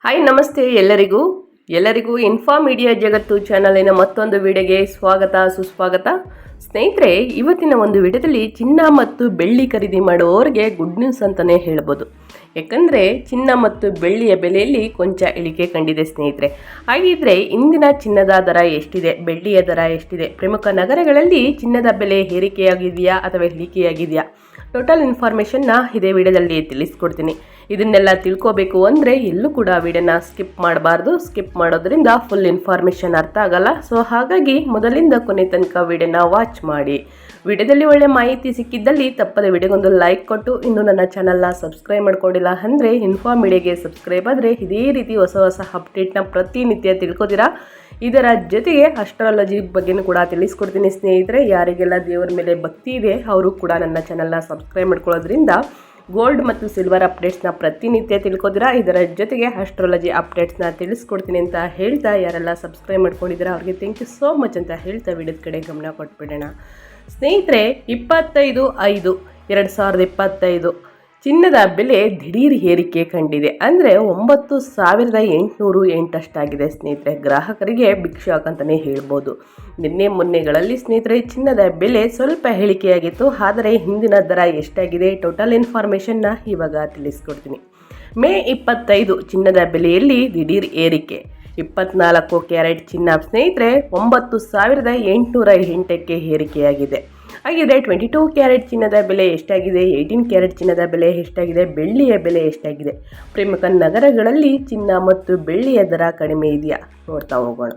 Hi ನಮಸ್ತೆ ಎಲ್ಲರಿಗೂ info media ಜಗತ್ತು ಚಾನಲಿನ ಮತ್ತೊಂದು ವಿಡಿಯೋಗೆ ಸ್ವಾಗತ ಸುಸ್ವಾಗತ. ಸ್ನೇಹಿತರೆ, ಇವತ್ತಿನ ಒಂದು ವಿಡಿಯೋದಲ್ಲಿ ಚಿನ್ನ ಮತ್ತು ಬೆಳ್ಳಿ ಖರೀದಿ ಮಾಡುವವರಿಗೆ ಗುಡ್ ನ್ಯೂಸ್ ಅಂತಲೇ ಹೇಳ್ಬೋದು. ಯಾಕಂದರೆ ಚಿನ್ನ ಮತ್ತು ಬೆಳ್ಳಿಯ ಬೆಲೆಯಲ್ಲಿ ಕೊಂಚ ಇಳಿಕೆ ಕಂಡಿದೆ ಸ್ನೇಹಿತರೆ. ಹಾಗಿದ್ರೆ ಇಂದಿನ ಚಿನ್ನದ ದರ ಎಷ್ಟಿದೆ, ಬೆಳ್ಳಿಯ ದರ ಎಷ್ಟಿದೆ, ಪ್ರಮುಖ ನಗರಗಳಲ್ಲಿ ಚಿನ್ನದ ಬೆಲೆ ಏರಿಕೆಯಾಗಿದೆಯಾ ಅಥವಾ ಇಳಿಕೆಯಾಗಿದೆಯಾ, ಟೋಟಲ್ ಇನ್ಫಾರ್ಮೇಷನ್ನ ಇದೇ ವಿಡಿಯೋದಲ್ಲಿ ತಿಳಿಸ್ಕೊಡ್ತೀನಿ. ಇದನ್ನೆಲ್ಲ ತಿಳ್ಕೋಬೇಕು ಅಂದರೆ ಎಲ್ಲೂ ಕೂಡ ವಿಡಿಯೋನ ಸ್ಕಿಪ್ ಮಾಡಬಾರ್ದು. ಸ್ಕಿಪ್ ಮಾಡೋದ್ರಿಂದ ಫುಲ್ ಇನ್ಫಾರ್ಮೇಷನ್ ಅರ್ಥ ಆಗಲ್ಲ. ಸೊ ಹಾಗಾಗಿ ಮೊದಲಿಂದ ಕೊನೆ ತನಕ ವಿಡಿಯೋನ ವಾಚ್ ಮಾಡಿ. ವಿಡಿಯೋದಲ್ಲಿ ಒಳ್ಳೆ ಮಾಹಿತಿ ಸಿಕ್ಕಿದ್ದಲ್ಲಿ ತಪ್ಪದೆ ವಿಡಿಯೋಗೊಂದು ಲೈಕ್ ಕೊಟ್ಟು, ಇನ್ನು ನನ್ನ ಚಾನಲ್ನ ಸಬ್ಸ್ಕ್ರೈಬ್ ಮಾಡ್ಕೊಂಡಿಲ್ಲ ಅಂದರೆ ಇನ್ಫಾ ಮೀಡಿಯಾಗೆ ಸಬ್ಸ್ಕ್ರೈಬ್ ಆದರೆ ಇದೇ ರೀತಿ ಹೊಸ ಅಪ್ಡೇಟ್ನ ಪ್ರತಿನಿತ್ಯ ತಿಳ್ಕೊತೀರಾ. ಇದರ ಜೊತೆಗೆ ಅಸ್ಟ್ರಾಲಜಿ ಬಗ್ಗೆನೂ ಕೂಡ ತಿಳಿಸ್ಕೊಡ್ತೀನಿ ಸ್ನೇಹಿತರೆ. ಯಾರಿಗೆಲ್ಲ ದೇವರ ಮೇಲೆ ಭಕ್ತಿ ಇದೆ ಅವರು ಕೂಡ ನನ್ನ ಚಾನಲ್ನ ಸಬ್ಸ್ಕ್ರೈಬ್ ಮಾಡ್ಕೊಳ್ಳೋದ್ರಿಂದ ಗೋಲ್ಡ್ ಮತ್ತು ಸಿಲ್ವರ್ ಅಪ್ಡೇಟ್ಸ್ನ ಪ್ರತಿನಿತ್ಯ ತಿಳ್ಕೊತೀರಾ. ಇದರ ಜೊತೆಗೆ ಅಸ್ಟ್ರಾಲಜಿ ಅಪ್ಡೇಟ್ಸ್ನ ತಿಳಿಸ್ಕೊಡ್ತೀನಿ ಅಂತ ಹೇಳ್ತಾ, ಯಾರೆಲ್ಲ ಸಬ್ಸ್ಕ್ರೈಬ್ ಮಾಡ್ಕೊಂಡಿದ್ದೀರಾ ಅವ್ರಿಗೆ ಥ್ಯಾಂಕ್ ಯು ಸೋ ಮಚ್ ಅಂತ ಹೇಳ್ತಾ ವಿಡಿಯೋದ ಕಡೆ ಗಮನ ಕೊಟ್ಬಿಡೋಣ. ಸ್ನೇಹಿತರೆ, 25/5/2025 ಚಿನ್ನದ ಬೆಲೆ ದಿಢೀರ್ ಏರಿಕೆ ಕಂಡಿದೆ. ಅಂದರೆ 9,808 ಅಷ್ಟಾಗಿದೆ ಸ್ನೇಹಿತರೆ. ಗ್ರಾಹಕರಿಗೆ ಬಿಗ್ ಶಾಕ್ ಅಂತಲೇ ಹೇಳ್ಬೋದು. ನಿನ್ನೆ ಮೊನ್ನೆಗಳಲ್ಲಿ ಸ್ನೇಹಿತರೆ ಚಿನ್ನದ ಬೆಲೆ ಸ್ವಲ್ಪ ಇಳಿಕೆಯಾಗಿತ್ತು. ಆದರೆ ಹಿಂದಿನ ದರ ಎಷ್ಟಾಗಿದೆ, ಟೋಟಲ್ ಇನ್ಫಾರ್ಮೇಷನ್ನ ಇವಾಗ ತಿಳಿಸ್ಕೊಡ್ತೀನಿ. ಮೇ 25 ಚಿನ್ನದ ಬೆಲೆಯಲ್ಲಿ ದಿಢೀರ್ ಏರಿಕೆ. 24 ಕ್ಯಾರೆಟ್ ಚಿನ್ನ ಸ್ನೇಹಿತರೆ 9,808ಕ್ಕೆ ಏರಿಕೆಯಾಗಿದೆ. ಹಾಗಿದ್ರೆ 22 ಕ್ಯಾರೆಟ್ ಚಿನ್ನದ ಬೆಲೆ ಎಷ್ಟಾಗಿದೆ, 18 ಕ್ಯಾರೆಟ್ ಚಿನ್ನದ ಬೆಲೆ ಎಷ್ಟಾಗಿದೆ, ಬೆಳ್ಳಿಯ ಬೆಲೆ ಎಷ್ಟಾಗಿದೆ, ಪ್ರಮುಖ ನಗರಗಳಲ್ಲಿ ಚಿನ್ನ ಮತ್ತು ಬೆಳ್ಳಿಯ ದರ ಕಡಿಮೆ ಇದೆಯಾ ನೋಡ್ತಾ ಹೋಗೋಣ.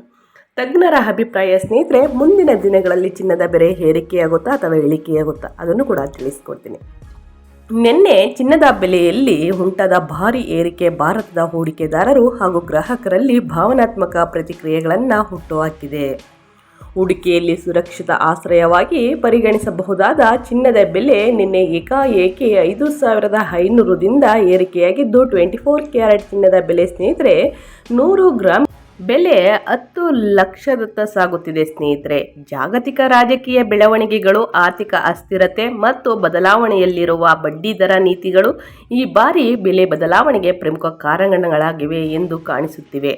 ತಜ್ಞರ ಅಭಿಪ್ರಾಯ ಸ್ನೇಹಿತರೆ, ಮುಂದಿನ ದಿನಗಳಲ್ಲಿ ಚಿನ್ನದ ಬೆಲೆ ಏರಿಕೆಯಾಗುತ್ತಾ ಅಥವಾ ಇಳಿಕೆಯಾಗುತ್ತಾ ಅದನ್ನು ಕೂಡ ತಿಳಿಸ್ಕೊಡ್ತೀನಿ. ನಿನ್ನೆ ಚಿನ್ನದ ಬೆಲೆಯಲ್ಲಿ ಉಂಟಾದ ಭಾರಿ ಏರಿಕೆ ಭಾರತದ ಹೂಡಿಕೆದಾರರು ಹಾಗೂ ಗ್ರಾಹಕರಲ್ಲಿ ಭಾವನಾತ್ಮಕ ಪ್ರತಿಕ್ರಿಯೆಗಳನ್ನು ಹುಟ್ಟುಹಾಕಿದೆ. ಹೂಡಿಕೆಯಲ್ಲಿ ಸುರಕ್ಷಿತ ಆಶ್ರಯವಾಗಿ ಪರಿಗಣಿಸಬಹುದಾದ ಚಿನ್ನದ ಬೆಲೆ ನಿನ್ನೆ ಏಕಾಏಕಿ 5,500ದಿಂದ ಏರಿಕೆಯಾಗಿದ್ದು, 24 ಕ್ಯಾರೆಟ್ ಚಿನ್ನದ ಬೆಲೆ ಸ್ನೇಹಿತರೆ 100 ಗ್ರಾಂ ಬೆಲೆ 10 ಲಕ್ಷದತ್ತ ಸಾಗುತ್ತಿದೆ ಸ್ನೇಹಿತರೆ. ಜಾಗತಿಕ ರಾಜಕೀಯ ಬೆಳವಣಿಗೆಗಳು, ಆರ್ಥಿಕ ಅಸ್ಥಿರತೆ ಮತ್ತು ಬದಲಾವಣೆಯಲ್ಲಿರುವ ಬಡ್ಡಿ ದರ ನೀತಿಗಳು ಈ ಬಾರಿ ಬೆಲೆ ಬದಲಾವಣೆಗೆ ಪ್ರಮುಖ ಕಾರಣಗಳಾಗಿವೆ ಎಂದು ಕಾಣಿಸುತ್ತಿವೆ.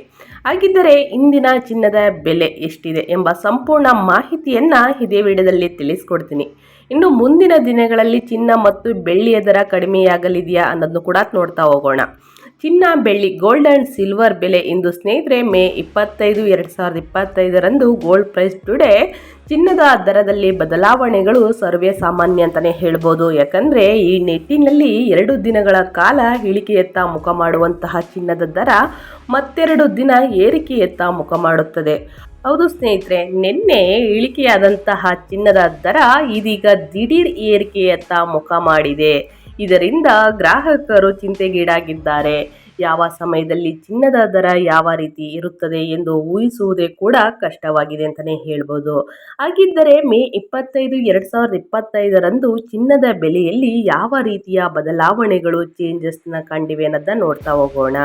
ಹಾಗಿದ್ದರೆ ಇಂದಿನ ಚಿನ್ನದ ಬೆಲೆ ಎಷ್ಟಿದೆ ಎಂಬ ಸಂಪೂರ್ಣ ಮಾಹಿತಿಯನ್ನು ಇದೇ ವಿಡಿಯೋದಲ್ಲಿ ತಿಳಿಸ್ಕೊಡ್ತೀನಿ. ಇನ್ನು ಮುಂದಿನ ದಿನಗಳಲ್ಲಿ ಚಿನ್ನ ಮತ್ತು ಬೆಳ್ಳಿಯ ದರ ಕಡಿಮೆಯಾಗಲಿದೆಯಾ ಅನ್ನೋದನ್ನು ಕೂಡ ನೋಡ್ತಾ ಹೋಗೋಣ. ಚಿನ್ನ, ಬೆಳ್ಳಿ, ಗೋಲ್ಡ್ ಆ್ಯಂಡ್ ಸಿಲ್ವರ್ ಬೆಲೆ ಇಂದು ಸ್ನೇಹಿತರೆ ಮೇ 25, 2025 ಗೋಲ್ಡ್ ಪ್ರೈಸ್ ಟುಡೇ ಚಿನ್ನದ ದರದಲ್ಲಿ ಬದಲಾವಣೆಗಳು ಸರ್ವೇ ಸಾಮಾನ್ಯ ಅಂತಲೇ ಹೇಳ್ಬೋದು. ಯಾಕಂದರೆ ಈ ನಿಟ್ಟಿನಲ್ಲಿ 2 ದಿನಗಳ ಕಾಲ ಇಳಿಕೆಯತ್ತ ಮುಖ ಮಾಡುವಂತಹ ಚಿನ್ನದ ದರ ಮತ್ತೆರಡು ದಿನ ಏರಿಕೆಯತ್ತ ಮುಖ ಮಾಡುತ್ತದೆ. ಹೌದು ಸ್ನೇಹಿತರೆ, ನಿನ್ನೆ ಇಳಿಕೆಯಾದಂತಹ ಚಿನ್ನದ ದರ ಇದೀಗ ದಿಢೀರ್ ಏರಿಕೆಯತ್ತ ಮುಖ ಮಾಡಿದೆ. ಇದರಿಂದ ಗ್ರಾಹಕರು ಚಿಂತೆಗೀಡಾಗಿದ್ದಾರೆ. ಯಾವ ಸಮಯದಲ್ಲಿ ಚಿನ್ನದ ದರ ಯಾವ ರೀತಿ ಇರುತ್ತದೆ ಎಂದು ಊಹಿಸುವುದೇ ಕೂಡ ಕಷ್ಟವಾಗಿದೆ ಅಂತಲೇ ಹೇಳ್ಬೋದು. ಹಾಗಿದ್ದರೆ ಮೇ 25, 2025 ಚಿನ್ನದ ಬೆಲೆಯಲ್ಲಿ ಯಾವ ರೀತಿಯ ಬದಲಾವಣೆಗಳು ಚೇಂಜಸ್ನ ಕಂಡಿವೆ ಅನ್ನೋದನ್ನ ನೋಡ್ತಾ ಹೋಗೋಣ.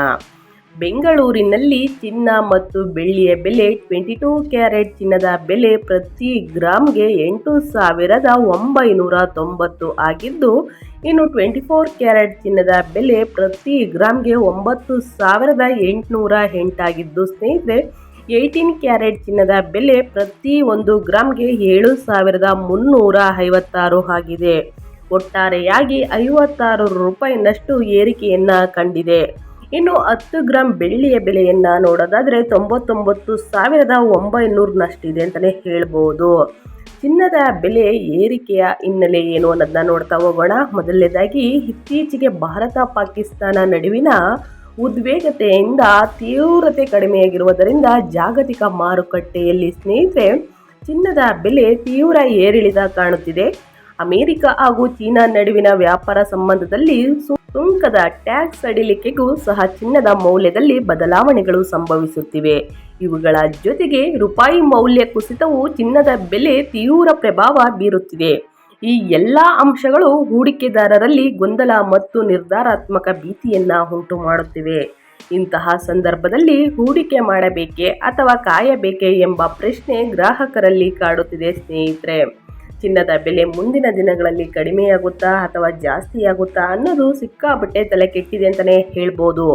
ಬೆಂಗಳೂರಿನಲ್ಲಿ ಚಿನ್ನ ಮತ್ತು ಬೆಳ್ಳಿಯ ಬೆಲೆ 22 ಕ್ಯಾರೆಟ್ ಚಿನ್ನದ ಬೆಲೆ ಪ್ರತಿ ಗ್ರಾಮ್ಗೆ 8,990 ಆಗಿದ್ದು, ಇನ್ನು 24 ಕ್ಯಾರೆಟ್ ಚಿನ್ನದ ಬೆಲೆ ಪ್ರತಿ ಗ್ರಾಮ್ಗೆ 9,808 ಆಗಿದ್ದು ಸ್ನೇಹಿತರೆ 18 ಕ್ಯಾರೆಟ್ ಚಿನ್ನದ ಬೆಲೆ ಪ್ರತಿ 1 ಗ್ರಾಮ್ಗೆ 7,356 ಆಗಿದೆ. ಒಟ್ಟಾರೆಯಾಗಿ 56 ರೂಪಾಯಿನಷ್ಟು ಏರಿಕೆಯನ್ನು ಕಂಡಿದೆ. ಇನ್ನು 10 ಗ್ರಾಂ ಬೆಳ್ಳಿಯ ಬೆಲೆಯನ್ನು ನೋಡೋದಾದರೆ 99,900ನಷ್ಟಿದೆ ಅಂತಲೇ ಹೇಳ್ಬೋದು. ಚಿನ್ನದ ಬೆಲೆ ಏರಿಕೆಯ ಹಿನ್ನೆಲೆ ಏನು ಅನ್ನೋದನ್ನ ನೋಡ್ತಾ ಹೋಗೋಣ. ಮೊದಲನೇದಾಗಿ, ಇತ್ತೀಚೆಗೆ ಭಾರತ ಪಾಕಿಸ್ತಾನ ನಡುವಿನ ಉದ್ವಿಗ್ನತೆಯಿಂದ ತೀವ್ರತೆ ಕಡಿಮೆಯಾಗಿರುವುದರಿಂದ ಜಾಗತಿಕ ಮಾರುಕಟ್ಟೆಯಲ್ಲಿ ಸ್ನೇಹಿತರೆ ಚಿನ್ನದ ಬೆಲೆ ತೀವ್ರ ಏರಿಳಿತ ಕಾಣುತ್ತಿದೆ. ಅಮೆರಿಕ ಹಾಗೂ ಚೀನಾ ನಡುವಿನ ವ್ಯಾಪಾರ ಸಂಬಂಧದಲ್ಲಿ ಸುಂಕದ ಟ್ಯಾಕ್ಸ್ ಸಡಿಲಿಕೆಗೂ ಸಹ ಚಿನ್ನದ ಮೌಲ್ಯದಲ್ಲಿ ಬದಲಾವಣೆಗಳು ಸಂಭವಿಸುತ್ತಿವೆ. ಇವುಗಳ ಜೊತೆಗೆ ರೂಪಾಯಿ ಮೌಲ್ಯ ಕುಸಿತವು ಚಿನ್ನದ ಬೆಲೆ ತೀವ್ರ ಪ್ರಭಾವ ಬೀರುತ್ತಿದೆ. ಈ ಎಲ್ಲ ಅಂಶಗಳು ಹೂಡಿಕೆದಾರರಲ್ಲಿ ಗೊಂದಲ ಮತ್ತು ನಿರ್ಧಾರಾತ್ಮಕ ಭೀತಿಯನ್ನು ಉಂಟು ಮಾಡುತ್ತಿವೆ. ಇಂತಹ ಸಂದರ್ಭದಲ್ಲಿ ಹೂಡಿಕೆ ಮಾಡಬೇಕೇ ಅಥವಾ ಕಾಯಬೇಕೇ ಎಂಬ ಪ್ರಶ್ನೆ ಗ್ರಾಹಕರಲ್ಲಿ ಕಾಡುತ್ತಿದೆ ಸ್ನೇಹಿತರೆ. ಚಿನ್ನದ ಬೆಲೆ ಮುಂದಿನ ದಿನಗಳಲ್ಲಿ ಕಡಿಮೆಯಾಗುತ್ತಾ ಅಥವಾ ಜಾಸ್ತಿಯಾಗುತ್ತಾ ಅನ್ನೋದು ಸಿಕ್ಕಾಪಟ್ಟೆ ತಲೆ ಕೆಟ್ಟಿದೆ ಅಂತಲೇ ಹೇಳ್ಬೋದು.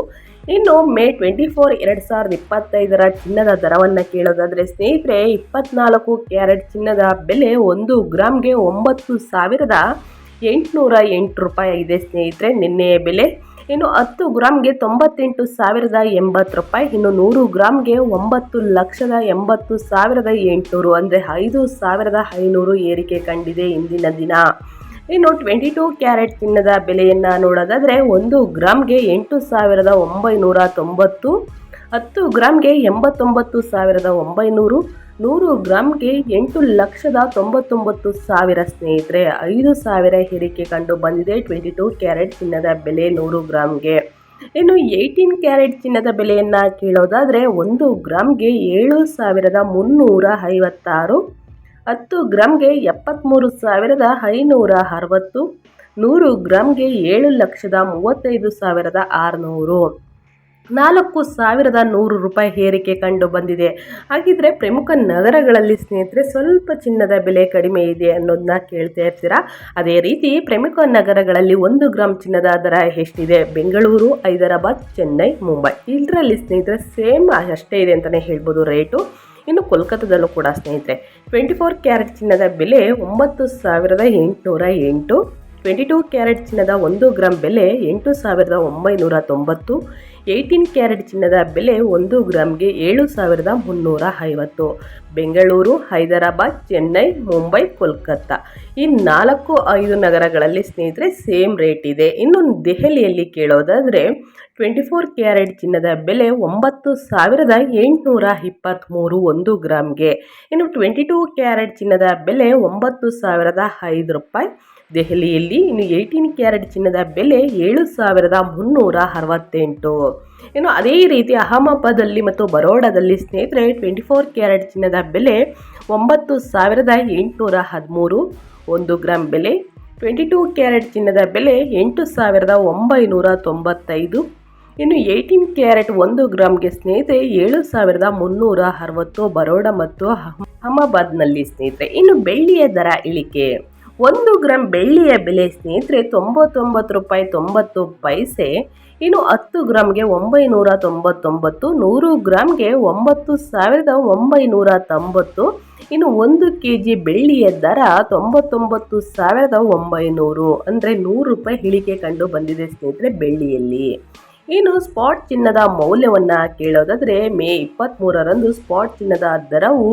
ಇನ್ನು ಮೇ 24 2025 ಚಿನ್ನದ ದರವನ್ನು ಕೇಳೋದಾದರೆ ಸ್ನೇಹಿತರೆ, 24 ಕ್ಯಾರೆಟ್ ಚಿನ್ನದ ಬೆಲೆ 1 ಗ್ರಾಮ್ಗೆ 9,808 ರೂಪಾಯಿ ಆಗಿದೆ ಸ್ನೇಹಿತರೆ ನಿನ್ನೆಯ ಬೆಲೆ. ಇನ್ನು 10 ಗ್ರಾಮ್ಗೆ 98,080 ರೂಪಾಯಿ. ಇನ್ನು 100 ಗ್ರಾಮ್ಗೆ 9,80,800 ಅಂದರೆ 5,500 ಏರಿಕೆ ಕಂಡಿದೆ ಇಂದಿನ ದಿನ. ಇನ್ನು 22 ಕ್ಯಾರೆಟ್ ಚಿನ್ನದ ಬೆಲೆಯನ್ನು ನೋಡೋದಾದರೆ 1 ಗ್ರಾಮ್ಗೆ 8,990, 10 ಗ್ರಾಮ್ಗೆ 89,900, 100 ಗ್ರಾಮ್ಗೆ 8,99,000 ಸ್ನೇಹಿತರೆ 5,000 ಏರಿಕೆ ಕಂಡು ಬಂದಿದೆ 22 ಕ್ಯಾರೆಟ್ ಚಿನ್ನದ ಬೆಲೆ 100 ಗ್ರಾಮ್ಗೆ. ಇನ್ನು 18 ಕ್ಯಾರೆಟ್ ಚಿನ್ನದ ಬೆಲೆಯನ್ನು ಕೇಳೋದಾದರೆ 1 ಗ್ರಾಮ್ಗೆ 7,356, 10 ಗ್ರಾಮ್ಗೆ 73,560, 100 ಗ್ರಾಮ್ಗೆ 7,35,600, 4,100 ರೂಪಾಯಿ ಏರಿಕೆ ಕಂಡು ಬಂದಿದೆ. ಹಾಗಿದ್ರೆ ಪ್ರಮುಖ ನಗರಗಳಲ್ಲಿ ಸ್ನೇಹಿತರೆ ಸ್ವಲ್ಪ ಚಿನ್ನದ ಬೆಲೆ ಕಡಿಮೆ ಇದೆ ಅನ್ನೋದನ್ನ ಕೇಳ್ತಾ ಇರ್ತೀರಾ. ಅದೇ ರೀತಿ ಪ್ರಮುಖ ನಗರಗಳಲ್ಲಿ 1 ಗ್ರಾಮ್ ಚಿನ್ನದ ದರ ಎಷ್ಟಿದೆ? ಬೆಂಗಳೂರು, ಹೈದರಾಬಾದ್, ಚೆನ್ನೈ, ಮುಂಬೈ ಇದರಲ್ಲಿ ಸ್ನೇಹಿತರೆ ಸೇಮ್ ಅಷ್ಟೇ ಇದೆ ಅಂತಲೇ ಹೇಳ್ಬೋದು ರೇಟು. ಇನ್ನು ಕೋಲ್ಕತ್ತಾದಲ್ಲೂ ಕೂಡ ಸ್ನೇಹಿತರೆ 24 ಕ್ಯಾರೆಟ್ ಚಿನ್ನದ ಬೆಲೆ 9,808, 22 ಕ್ಯಾರೆಟ್ ಚಿನ್ನದ 1 ಗ್ರಾಮ್ ಬೆಲೆ 8,990, 18 ಕ್ಯಾರೆಟ್ ಚಿನ್ನದ ಬೆಲೆ 1 ಗ್ರಾಮ್ಗೆ 7,350. ಬೆಂಗಳೂರು, ಹೈದರಾಬಾದ್, ಚೆನ್ನೈ, ಮುಂಬೈ, ಕೋಲ್ಕತ್ತಾ ಈ 4-5 ನಗರಗಳಲ್ಲಿ ಸ್ನೇಹಿತರೆ ಸೇಮ್ ರೇಟ್ ಇದೆ. ಇನ್ನು ದೆಹಲಿಯಲ್ಲಿ ಕೇಳೋದಾದರೆ 24 ಕ್ಯಾರೆಟ್ ಚಿನ್ನದ ಬೆಲೆ 9,823 1 ಗ್ರಾಮ್ಗೆ. ಇನ್ನು 22 ಕ್ಯಾರೆಟ್ ಚಿನ್ನದ ಬೆಲೆ 9,005 ರೂಪಾಯಿ ದೆಹಲಿಯಲ್ಲಿ. ಇನ್ನು 18 ಕ್ಯಾರೆಟ್ ಚಿನ್ನದ ಬೆಲೆ 7,368. ಇನ್ನು ಅದೇ ರೀತಿ ಅಹಮದಾಬಾದಲ್ಲಿ ಮತ್ತು ಬರೋಡಾದಲ್ಲಿ ಸ್ನೇಹಿತರೆ 24 ಕ್ಯಾರೆಟ್ ಚಿನ್ನದ ಬೆಲೆ 9,813 1 ಗ್ರಾಮ್ ಬೆಲೆ. 22 ಕ್ಯಾರೆಟ್ ಚಿನ್ನದ ಬೆಲೆ 8,995. ಇನ್ನು 18 ಕ್ಯಾರೆಟ್ 1 ಗ್ರಾಮ್ಗೆ ಸ್ನೇಹಿತರೆ 7,360 ಬರೋಡಾ ಮತ್ತು ಅಹಮದಾಬಾದ್ನಲ್ಲಿ ಸ್ನೇಹಿತರೆ. ಇನ್ನು ಬೆಳ್ಳಿಯ ದರ ಇಳಿಕೆ. 1 ಗ್ರಾಮ್ ಬೆಳ್ಳಿಯ ಬೆಲೆ ಸ್ನೇಹಿತರೆ 99 ರೂಪಾಯಿ 90 ಪೈಸೆ. ಇನ್ನು 10 ಗ್ರಾಮ್ಗೆ 999, 100 ಗ್ರಾಮ್ಗೆ 9,990. ಇನ್ನು 1 kg ಬೆಳ್ಳಿಯ ದರ 99,900 ಅಂದರೆ 100 ರೂಪಾಯಿ ಇಳಿಕೆ ಕಂಡು ಬಂದಿದೆ ಸ್ನೇಹಿತರೆ ಬೆಳ್ಳಿಯಲ್ಲಿ. ಇನ್ನು ಸ್ಪಾಟ್ ಚಿನ್ನದ ಮೌಲ್ಯವನ್ನು ಕೇಳೋದಾದರೆ ಮೇ 23ರಂದು ಸ್ಪಾಟ್ ಚಿನ್ನದ ದರವು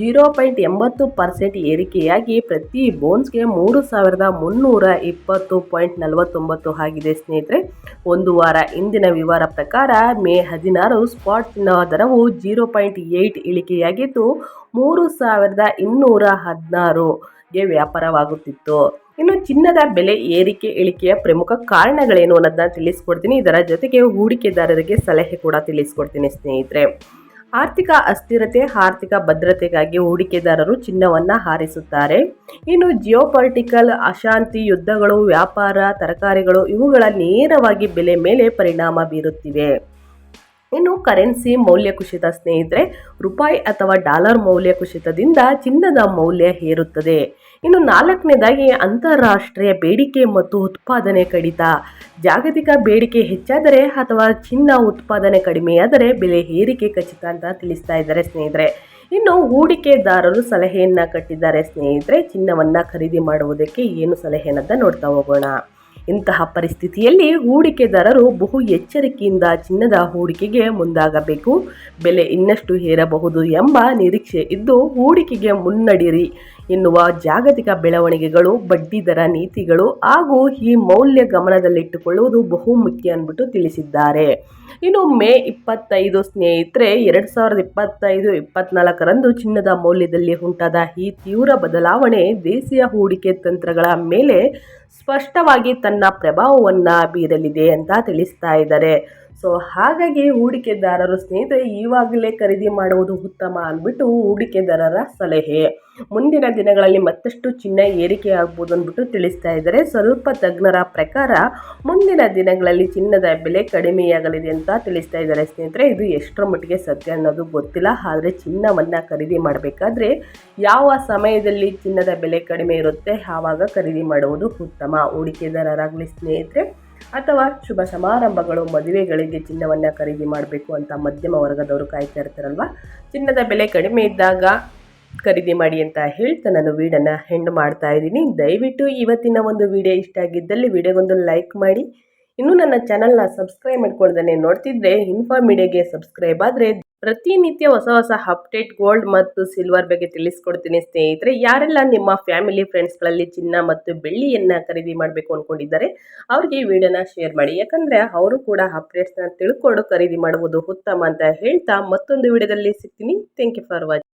0.80% ಏರಿಕೆಯಾಗಿ ಪ್ರತಿ ಬೌನ್ಸ್ಗೆ 3,320.49 ಆಗಿದೆ ಸ್ನೇಹಿತರೆ. ಒಂದು ವಾರ ಇಂದಿನ ವಿವರ ಪ್ರಕಾರ ಮೇ 16 ಸ್ಪಾಟ್ ಚಿನ್ನದ ದರವು 0.8 ಇಳಿಕೆಯಾಗಿದ್ದು 3,216ಗೆ ವ್ಯಾಪಾರವಾಗುತ್ತಿತ್ತು. ಇನ್ನು ಚಿನ್ನದ ಬೆಲೆ ಏರಿಕೆ ಇಳಿಕೆಯ ಪ್ರಮುಖ ಕಾರಣಗಳೇನು ಅನ್ನೋದನ್ನ ತಿಳಿಸ್ಕೊಡ್ತೀನಿ. ಇದರ ಜೊತೆಗೆ ಹೂಡಿಕೆದಾರರಿಗೆ ಸಲಹೆ ಕೂಡ ತಿಳಿಸ್ಕೊಡ್ತೀನಿ ಸ್ನೇಹಿತರೆ. ಆರ್ಥಿಕ ಅಸ್ಥಿರತೆ, ಆರ್ಥಿಕ ಭದ್ರತೆಗಾಗಿ ಹೂಡಿಕೆದಾರರು ಚಿನ್ನವನ್ನು ಹಾರಿಸುತ್ತಾರೆ. ಇನ್ನು ಜಿಯೋಪಾಲಿಟಿಕಲ್ ಅಶಾಂತಿ, ಯುದ್ಧಗಳು, ವ್ಯಾಪಾರ, ತರಕಾರಿಗಳು ಇವುಗಳ ನೇರವಾಗಿ ಬೆಲೆ ಮೇಲೆ ಪರಿಣಾಮ ಬೀರುತ್ತಿವೆ. ಇನ್ನು ಕರೆನ್ಸಿ ಮೌಲ್ಯ ಕುಸಿತ ಸ್ನೇಹಿತರೆ, ರೂಪಾಯಿ ಅಥವಾ ಡಾಲರ್ ಮೌಲ್ಯ ಕುಸಿತದಿಂದ ಚಿನ್ನದ ಮೌಲ್ಯ ಏರುತ್ತದೆ. ಇನ್ನು 4ನೇದಾಗಿ ಅಂತಾರಾಷ್ಟ್ರೀಯ ಬೇಡಿಕೆ ಮತ್ತು ಉತ್ಪಾದನೆ ಕಡಿತ. ಜಾಗತಿಕ ಬೇಡಿಕೆ ಹೆಚ್ಚಾದರೆ ಅಥವಾ ಚಿನ್ನ ಉತ್ಪಾದನೆ ಕಡಿಮೆಯಾದರೆ ಬೆಲೆ ಏರಿಕೆ ಖಚಿತ ಅಂತ ತಿಳಿಸ್ತಾ ಇದ್ದಾರೆ ಸ್ನೇಹಿತರೆ. ಇನ್ನು ಹೂಡಿಕೆದಾರರು ಸಲಹೆಯನ್ನು ಕಟ್ಟಿದ್ದಾರೆ ಸ್ನೇಹಿತರೆ. ಚಿನ್ನವನ್ನು ಖರೀದಿ ಮಾಡುವುದಕ್ಕೆ ಏನು ಸಲಹೆ ಅನ್ನೋದನ್ನ ನೋಡ್ತಾ ಹೋಗೋಣ. ಇಂತಹ ಪರಿಸ್ಥಿತಿಯಲ್ಲಿ ಹೂಡಿಕೆದಾರರು ಬಹು ಎಚ್ಚರಿಕೆಯಿಂದ ಚಿನ್ನದ ಹೂಡಿಕೆಗೆ ಮುಂದಾಗಬೇಕು. ಬೆಲೆ ಇನ್ನಷ್ಟು ಏರಬಹುದು ಎಂಬ ನಿರೀಕ್ಷೆ ಇದ್ದು ಹೂಡಿಕೆಗೆ ಮುನ್ನಡೆಯಿರಿ ಎನ್ನುವ ಜಾಗತಿಕ ಬೆಳವಣಿಗೆಗಳು, ಬಡ್ಡಿದರ ನೀತಿಗಳು ಹಾಗೂ ಈ ಮೌಲ್ಯ ಗಮನದಲ್ಲಿಟ್ಟುಕೊಳ್ಳುವುದು ಬಹುಮುಖ್ಯ ಅಂದ್ಬಿಟ್ಟು ತಿಳಿಸಿದ್ದಾರೆ. ಇನ್ನು ಮೇ 25 ಸ್ನೇಹಿತರೆ 2025-24ರಂದು ಚಿನ್ನದ ಮೌಲ್ಯದಲ್ಲಿ ಉಂಟಾದ ಈ ತೀವ್ರ ಬದಲಾವಣೆ ದೇಶೀಯ ಹೂಡಿಕೆ ತಂತ್ರಗಳ ಮೇಲೆ ಸ್ಪಷ್ಟವಾಗಿ ತನ್ನ ಪ್ರಭಾವವನ್ನು ಬೀರಲಿದೆ ಅಂತ ತಿಳಿಸ್ತಾ ಇದ್ದಾರೆ. ಸೊ ಹಾಗಾಗಿ ಹೂಡಿಕೆದಾರರು ಸ್ನೇಹಿತರೆ ಇವಾಗಲೇ ಖರೀದಿ ಮಾಡುವುದು ಉತ್ತಮ ಅಂದ್ಬಿಟ್ಟು ಹೂಡಿಕೆದಾರರ ಸಲಹೆ. ಮುಂದಿನ ದಿನಗಳಲ್ಲಿ ಮತ್ತಷ್ಟು ಚಿನ್ನ ಏರಿಕೆ ಆಗ್ಬೋದು ಅಂದ್ಬಿಟ್ಟು ತಿಳಿಸ್ತಾ ಇದ್ದಾರೆ. ಸ್ವಲ್ಪ ತಜ್ಞರ ಪ್ರಕಾರ ಮುಂದಿನ ದಿನಗಳಲ್ಲಿ ಚಿನ್ನದ ಬೆಲೆ ಕಡಿಮೆಯಾಗಲಿದೆ ಅಂತ ತಿಳಿಸ್ತಾ ಇದ್ದಾರೆ ಸ್ನೇಹಿತರೆ. ಇದು ಎಷ್ಟರ ಮಟ್ಟಿಗೆ ಸತ್ಯ ಅನ್ನೋದು ಗೊತ್ತಿಲ್ಲ. ಆದರೆ ಚಿನ್ನವನ್ನು ಖರೀದಿ ಮಾಡಬೇಕಾದ್ರೆ ಯಾವ ಸಮಯದಲ್ಲಿ ಚಿನ್ನದ ಬೆಲೆ ಕಡಿಮೆ ಇರುತ್ತೆ ಆವಾಗ ಖರೀದಿ ಮಾಡುವುದು ಉತ್ತಮ. ಹೂಡಿಕೆದಾರರಾಗಲಿ ಸ್ನೇಹಿತರೆ ಅಥವಾ ಶುಭ ಸಮಾರಂಭಗಳು, ಮದುವೆಗಳಿಗೆ ಚಿನ್ನವನ್ನು ಖರೀದಿ ಮಾಡಬೇಕು ಅಂತ ಮಧ್ಯಮ ವರ್ಗದವರು ಕಾಯ್ತಾ ಇರ್ತಾರಲ್ವ. ಚಿನ್ನದ ಬೆಲೆ ಕಡಿಮೆ ಇದ್ದಾಗ ಖರೀದಿ ಮಾಡಿ ಅಂತ ಹೇಳ್ತಾ ನಾನು ವೀಡಿಯೋನ ಹೆಂಡ್ ಮಾಡ್ತಾ ಇದ್ದೀನಿ. ದಯವಿಟ್ಟು ಇವತ್ತಿನ ಒಂದು ವಿಡಿಯೋ ಇಷ್ಟ ಆಗಿದ್ದಲ್ಲಿ ವಿಡಿಯೋಗೊಂದು ಲೈಕ್ ಮಾಡಿ. ಇನ್ನೂ ನನ್ನ ಚಾನಲ್ನ ಸಬ್ಸ್ಕ್ರೈಬ್ ಮಾಡ್ಕೊಳ್ದೇ ನೋಡ್ತಿದ್ರೆ ಇನ್ಫಾ ಮೀಡಿಯಾಗೆ ಸಬ್ಸ್ಕ್ರೈಬ್ ಆದರೆ ಪ್ರತಿನಿತ್ಯ ಹೊಸ ಹೊಸ ಅಪ್ಡೇಟ್ ಗೋಲ್ಡ್ ಮತ್ತು ಸಿಲ್ವರ್ ಬಗ್ಗೆ ತಿಳಿಸ್ಕೊಡ್ತೀನಿ ಸ್ನೇಹಿತರೆ. ಯಾರೆಲ್ಲ ನಿಮ್ಮ ಫ್ಯಾಮಿಲಿ ಫ್ರೆಂಡ್ಸ್ಗಳಲ್ಲಿ ಚಿನ್ನ ಮತ್ತು ಬೆಳ್ಳಿಯನ್ನು ಖರೀದಿ ಮಾಡಬೇಕು ಅಂದ್ಕೊಂಡಿದ್ದಾರೆ ಅವ್ರಿಗೆ ಈ ವಿಡಿಯೋನ ಶೇರ್ ಮಾಡಿ. ಯಾಕಂದರೆ ಅವರು ಕೂಡ ಅಪ್ಡೇಟ್ಸ್ನ ತಿಳ್ಕೊಂಡು ಖರೀದಿ ಮಾಡುವುದು ಉತ್ತಮ ಅಂತ ಹೇಳ್ತಾ ಮತ್ತೊಂದು ವಿಡಿಯೋದಲ್ಲಿ ಸಿಗ್ತೀನಿ. Thank you for watching.